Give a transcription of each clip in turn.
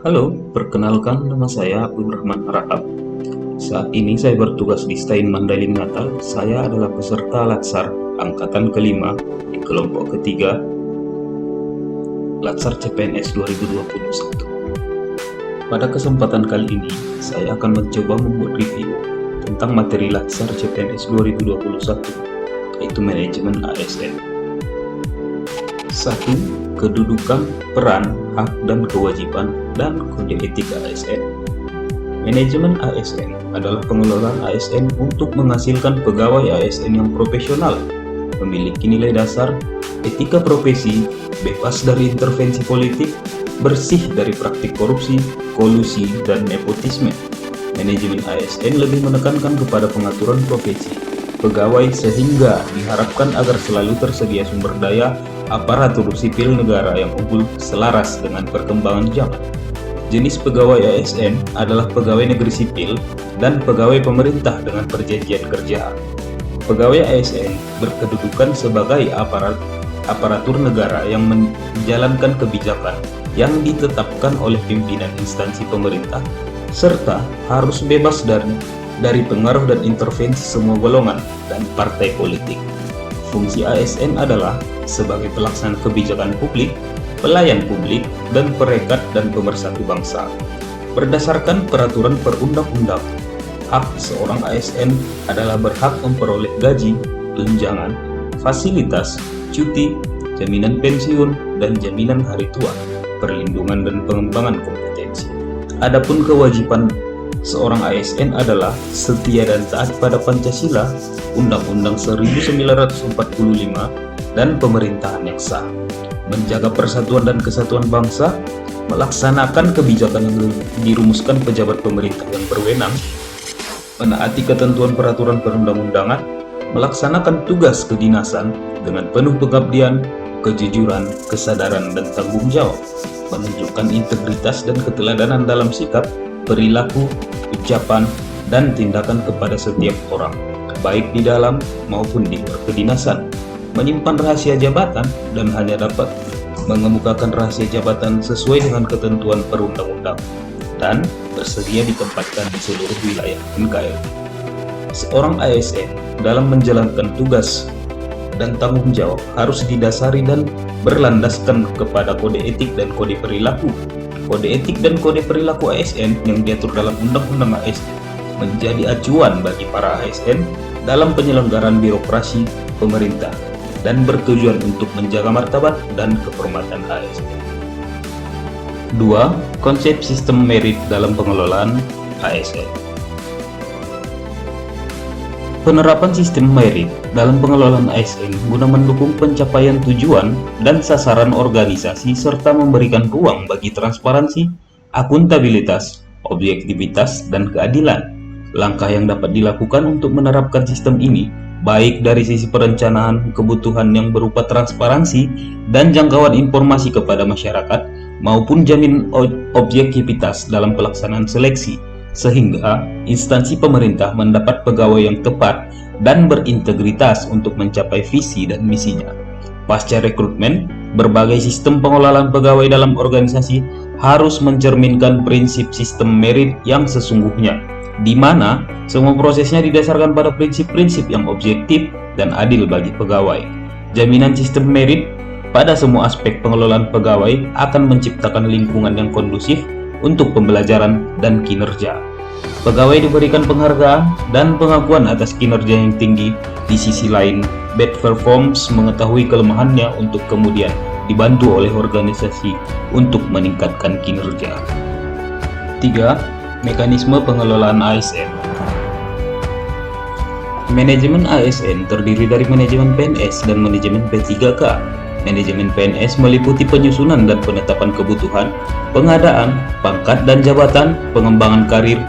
Halo, perkenalkan nama saya Abdurrahman Rahab. Saat ini saya bertugas di Stain Mandailing Natal. Saya adalah peserta Latsar Angkatan kelima di kelompok ketiga Latsar CPNS 2021. Pada kesempatan kali ini, saya akan mencoba membuat review tentang materi Latsar CPNS 2021, yaitu Manajemen ASN. 1. Kedudukan, peran, hak, dan kewajiban, dan kode etik ASN. Manajemen ASN adalah pengelolaan ASN untuk menghasilkan pegawai ASN yang profesional, memiliki nilai dasar, etika profesi, bebas dari intervensi politik, bersih dari praktik korupsi, kolusi, dan nepotisme. Manajemen ASN lebih menekankan kepada pengaturan profesi pegawai sehingga diharapkan agar selalu tersedia sumber daya aparatur sipil negara yang unggul selaras dengan perkembangan zaman. Jenis pegawai ASN adalah pegawai negeri sipil dan pegawai pemerintah dengan perjanjian kerja. Pegawai ASN berkedudukan sebagai aparatur negara yang menjalankan kebijakan yang ditetapkan oleh pimpinan instansi pemerintah, serta harus bebas dari pengaruh dan intervensi semua golongan dan partai politik. Fungsi ASN adalah sebagai pelaksana kebijakan publik, pelayan publik, dan perekat dan pemersatu bangsa. Berdasarkan peraturan perundang-undang, hak seorang ASN adalah berhak memperoleh gaji, tunjangan, fasilitas, cuti, jaminan pensiun, dan jaminan hari tua, perlindungan dan pengembangan kompetensi. Adapun kewajiban seorang ASN adalah setia dan taat pada Pancasila, Undang-Undang 1945, dan pemerintahan yang sah, menjaga persatuan dan kesatuan bangsa, melaksanakan kebijakan yang dirumuskan pejabat pemerintah yang berwenang, menaati ketentuan peraturan perundang-undangan, melaksanakan tugas kedinasan dengan penuh pengabdian, kejujuran, kesadaran, dan tanggung jawab, menunjukkan integritas dan keteladanan dalam sikap, perilaku, ucapan, dan tindakan kepada setiap orang, baik di dalam maupun di luar kedinasan, menyimpan rahasia jabatan dan hanya dapat mengemukakan rahasia jabatan sesuai dengan ketentuan perundang-undang, dan bersedia ditempatkan di seluruh wilayah NKRI. Seorang ASN dalam menjalankan tugas dan tanggung jawab harus didasari dan berlandaskan kepada kode etik dan kode perilaku. Kode etik dan kode perilaku ASN yang diatur dalam Undang-Undang ASN menjadi acuan bagi para ASN dalam penyelenggaraan birokrasi pemerintah dan bertujuan untuk menjaga martabat dan kehormatan ASN. 2. Konsep sistem merit dalam pengelolaan ASN. Penerapan sistem merit dalam pengelolaan ASN guna mendukung pencapaian tujuan dan sasaran organisasi serta memberikan ruang bagi transparansi, akuntabilitas, objektivitas, dan keadilan. Langkah yang dapat dilakukan untuk menerapkan sistem ini baik dari sisi perencanaan kebutuhan yang berupa transparansi dan jangkauan informasi kepada masyarakat maupun jamin objektivitas dalam pelaksanaan seleksi, sehingga instansi pemerintah mendapat pegawai yang tepat dan berintegritas untuk mencapai visi dan misinya. Pasca rekrutmen, berbagai sistem pengelolaan pegawai dalam organisasi harus mencerminkan prinsip sistem merit yang sesungguhnya, di mana semua prosesnya didasarkan pada prinsip-prinsip yang objektif dan adil bagi pegawai. Jaminan sistem merit pada semua aspek pengelolaan pegawai akan menciptakan lingkungan yang kondusif untuk pembelajaran dan kinerja. Pegawai diberikan penghargaan dan pengakuan atas kinerja yang tinggi. Di sisi lain, bad performance mengetahui kelemahannya untuk kemudian dibantu oleh organisasi untuk meningkatkan kinerja. 3. Mekanisme pengelolaan ASN. Manajemen ASN terdiri dari manajemen PNS dan manajemen P3K. Manajemen PNS meliputi penyusunan dan penetapan kebutuhan, pengadaan, pangkat dan jabatan, pengembangan karir,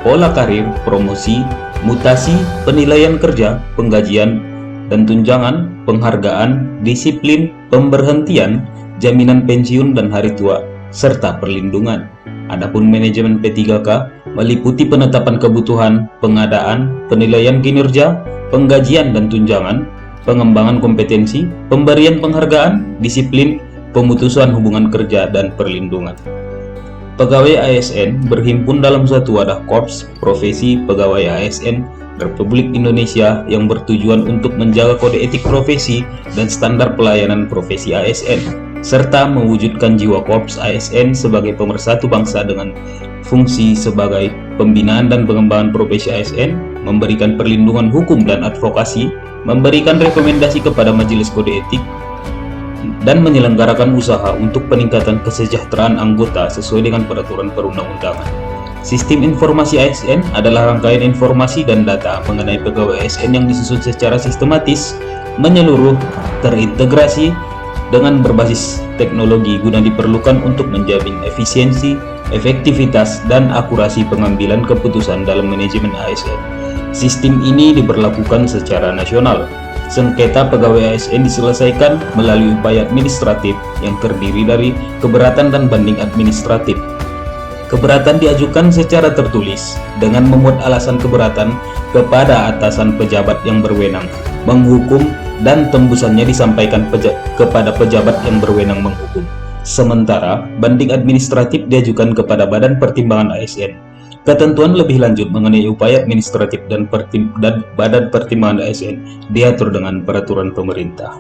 pola karir, promosi, mutasi, penilaian kerja, penggajian dan tunjangan, penghargaan, disiplin, pemberhentian, jaminan pensiun dan hari tua, serta perlindungan. Adapun manajemen P3K meliputi penetapan kebutuhan, pengadaan, penilaian kinerja, penggajian dan tunjangan, pengembangan kompetensi, pemberian penghargaan, disiplin, pemutusan hubungan kerja, dan perlindungan. Pegawai ASN berhimpun dalam suatu wadah Korps Profesi Pegawai ASN Republik Indonesia yang bertujuan untuk menjaga kode etik profesi dan standar pelayanan profesi ASN, serta mewujudkan jiwa Korps ASN sebagai pemersatu bangsa dengan fungsi sebagai pembinaan dan pengembangan profesi ASN, memberikan perlindungan hukum dan advokasi, memberikan rekomendasi kepada Majelis Kode Etik, dan menyelenggarakan usaha untuk peningkatan kesejahteraan anggota sesuai dengan peraturan perundang-undangan. Sistem informasi ASN adalah rangkaian informasi dan data mengenai pegawai ASN yang disusun secara sistematis, menyeluruh, terintegrasi, dengan berbasis teknologi guna diperlukan untuk menjamin efisiensi, efektivitas, dan akurasi pengambilan keputusan dalam manajemen ASN. Sistem ini diberlakukan secara nasional. Sengketa pegawai ASN diselesaikan melalui upaya administratif yang terdiri dari keberatan dan banding administratif. Keberatan diajukan secara tertulis dengan memuat alasan keberatan kepada atasan pejabat yang berwenang menghukum dan tembusannya disampaikan kepada pejabat yang berwenang menghukum. Sementara banding administratif diajukan kepada Badan Pertimbangan ASN. Ketentuan lebih lanjut mengenai upaya administratif dan Badan Pertimbangan ASN diatur dengan peraturan pemerintah.